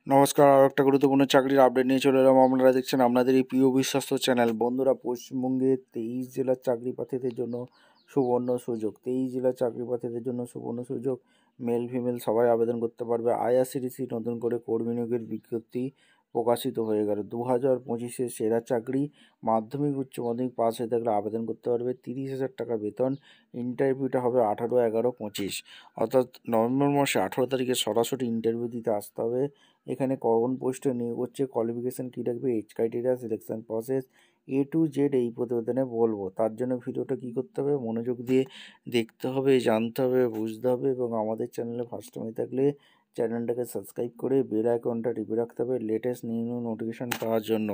নমস্কার, আর একটা গুরুত্বপূর্ণ চাকরির আপডেট নিয়ে চলে এলাম। আপনারা দেখছেন আপনাদের এই প্রিয় বিশ্বস্ত চ্যানেল। বন্ধুরা, পশ্চিমবঙ্গে 23 জেলার চাকরি প্রার্থীদের জন্য সুবর্ণ সুযোগ। 23 জেলার চাকরি প্রার্থীদের জন্য সুবর্ণ সুযোগ। মেল ফিমেল সবাই আবেদন করতে পারবে। আইআরসিটিসি নতুন করে কর্মী নিয়োগের বিজ্ঞপ্তি প্রকাশিত হয়ে গেল। 2025-এর সেরা চাকরি। মাধ্যমিক উচ্চ মাধ্যমিক পাস হয়ে থাকলে আবেদন করতে পারবে। 30,000 টাকা বেতন। ইন্টারভিউটা হবে 18/11/25, অর্থাৎ নভেম্বর মাসে 18 তারিখে সরাসরি ইন্টারভিউ দিতে আসতে হবে। এখানে কোন পোস্টে নিয়োগ হচ্ছে, কোয়ালিফিকেশান কী রাখবে, age criteria, selection process, A to Z এই প্রতিবেদনে বলবো। তার জন্য ভিডিওটা কী করতে হবে, মনোযোগ দিয়ে দেখতে হবে, জানতে হবে, বুঝতে হবে এবং আমাদের চ্যানেলে ফার্স্ট টাইম থাকলে চ্যানেলটাকে সাবস্ক্রাইব করে বেল আইকনটা টিপে রাখতে হবে লেটেস্ট নিউ নোটিফিকেশান পাওয়ার জন্য।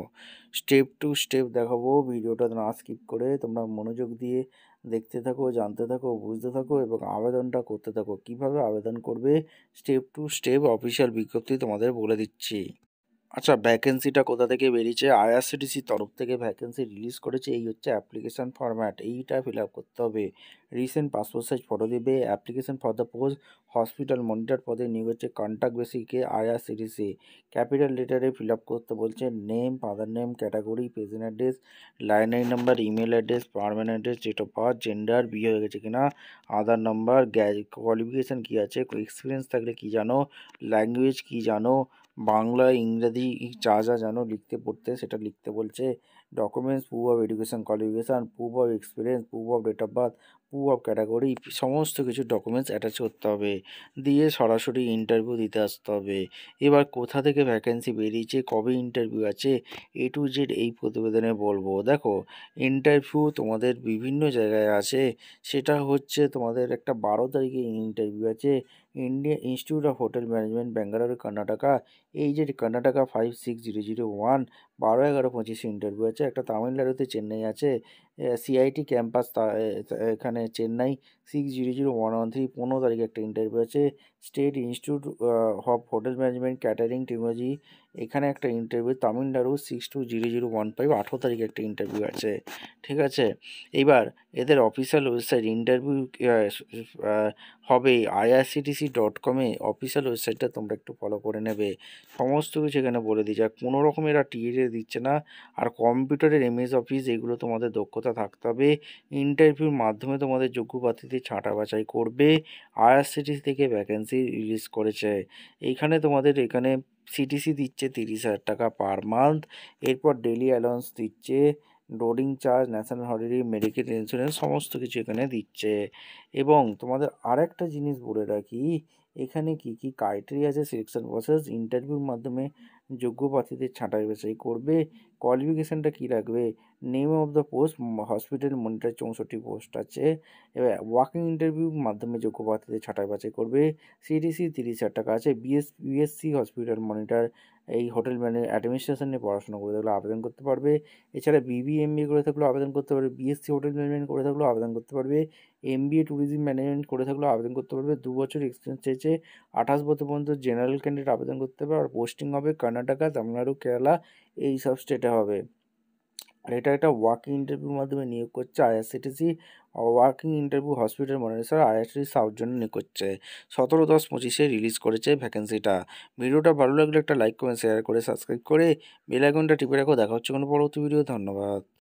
স্টেপ টু স্টেপ দেখাবো, ভিডিওটা না স্কিপ করে তোমরা মনোযোগ দিয়ে দেখতে থাকো, জানতে থাকো, বুঝতে থাকো এবং আবেদনটা করতে থাকো। কিভাবে আবেদন করবে স্টেপ টু স্টেপ অফিসিয়াল বিজ্ঞপ্তি তোমাদের বলে দিচ্ছি। আচ্ছা, ভ্যাকেন্সিটা কোথা থেকে বেরিয়েছে? আইআরসিটিসির তরফ থেকে ভ্যাকেন্সি রিলিজ করেছে। এই হচ্ছে অ্যাপ্লিকেশান ফরম্যাট, এইটা ফিল আপ করতে হবে। রিসেন্ট পাসপোর্ট সাইজ ফটো দেবে। Application for the post hospital monitor পদে নিয়োগ হচ্ছে কন্ট্যাক্ট বেসিকে আইআরসিটিসি। ক্যাপিটাল লেটারে ফিল আপ করতে বলছে name, father name, category, present address, লাইনারি number, email address, permanent address, date of birth, gender, বিয়ে হয়ে গেছে কিনা, আধার নাম্বার, কোয়ালিফিকেশান কী আছে, এক্সপিরিয়েন্স থাকলে কী জানো, ল্যাঙ্গুয়েজ কী জানো, বাংলা, ইংরাজি যা যা জানো লিখতে পড়তে সেটা লিখতে বলছে। Documents, proof of education qualification, proof of experience, proof of date of birth, proof of category, সমস্ত কিছু ডকুমেন্টস অ্যাটাচ করতে হবে। দিয়ে সরাসরি ইন্টারভিউ দিতে আসতে হবে। এবার কোথা থেকে ভ্যাকেন্সি বেরিয়েছে, কবে ইন্টারভিউ আছে, A to Z এই প্রতিবেদনে বলবো। দেখো, ইন্টারভিউ তোমাদের বিভিন্ন জায়গায় আছে। সেটা হচ্ছে তোমাদের একটা 12 তারিখে ইন্টারভিউ আছে India institute of hotel management, Bangalore, Karnataka. এই যে কর্ণাটকা 56001, 12/11/25 ইন্টারভিউ আছে। একটা তামিলনাড়ুতে চেন্নাই আছে, CIT ক্যাম্পাস, এখানে চেন্নাই 600113, 15 তারিখে একটা ইন্টারভিউ আছে। State institute of hotel management catering technology, এখানে একটা ইন্টারভিউ তামিলনাড়ু 620015, 18 তারিখে একটা ইন্টারভিউ আছে। ঠিক আছে, এইবার এদের অফিসিয়াল ওয়েবসাইট ইন্টারভিউ হবে irctc.com-এ। অফিসিয়াল ওয়েবসাইটটা তোমরা একটু ফলো করে নেবে। সমস্ত কিছু এখানে বলে দিচ্ছে। আর কোনো রকম এরা টিএ দিচ্ছে না। আর কম্পিউটারের MS অফিস এগুলো তোমাদের দক্ষতা থাকতে হবে। ইন্টারভিউর মাধ্যমে তোমাদের যোগ্য প্রার্থীদের ছাঁটা বাছাই করবে। আইআরসিটিসি থেকে ভ্যাকেন্সি রিলিজ করেছে। এইখানে তোমাদের এখানে সিটিসি দিচ্ছে 30,000 টাকা পার মান্থ। এরপর ডেলি অ্যালাউন্স দিচ্ছে, loading charge, national holiday, medical insurance সমস্ত কিছু এখানে দিচ্ছে। এবং তোমাদের আরেকটা জিনিস বলে রাখি, এখানে কি কি ক্রাইটেরিয়া আছে, সিলেকশন প্রসেস, ইন্টারভিউর মাধ্যমে যোগ্য প্রার্থীদের ছাঁটাই বাছাই করবে। কোয়ালিফিকেশানটা কী রাখবে, name of the post hospital monitor 64 post আছে। এবার ওয়াকিং ইন্টারভিউর মাধ্যমে যোগ্য প্রার্থীদের ছাঁটাই বাছাই করবে। সিটিসি 30,000 টাকা আছে। বিএসসি হসপিটাল মনিটর এই হোটেল অ্যাডমিনিস্ট্রেশন নিয়ে পড়াশোনা করে থাকলে আবেদন করতে পারবে। এছাড়া BBMBA করে থাকলেও আবেদন করতে পারবে। BSc হোটেল ম্যানেজমেন্ট করে থাকলেও আবেদন করতে পারবে। MBA ট্যুরিজম ম্যানেজমেন্ট করে থাকলেও আবেদন করতে পারবে। 2 বছর এক্সপিরিয়েন্স চেয়েছে। 28 বছর পর্যন্ত জেনারেল ক্যান্ডিডেট আবেদন করতে পারবে। আর পোস্টিং হবে কর্ণাটকা, তামিলনাড়ু, কেরালা এই সব স্টেটে হবে। আর এটা একটা ওয়াকিং ইন্টারভিউর মাধ্যমে নিয়োগ করছে IRCTC. Walking interview hospital monitor IRCTC south জন্য নিয়োগ করছে। 17/10/25-এ রিলিজ করেছে ভ্যাকেন্সিটা। ভিডিওটা ভালো লাগলে একটা লাইক, কমেন্ট, শেয়ার করে সাবস্ক্রাইব করে বেল আইকনটা টিপে রাখো। দেখা হচ্ছে কোনো পরবর্তী ভিডিও। ধন্যবাদ।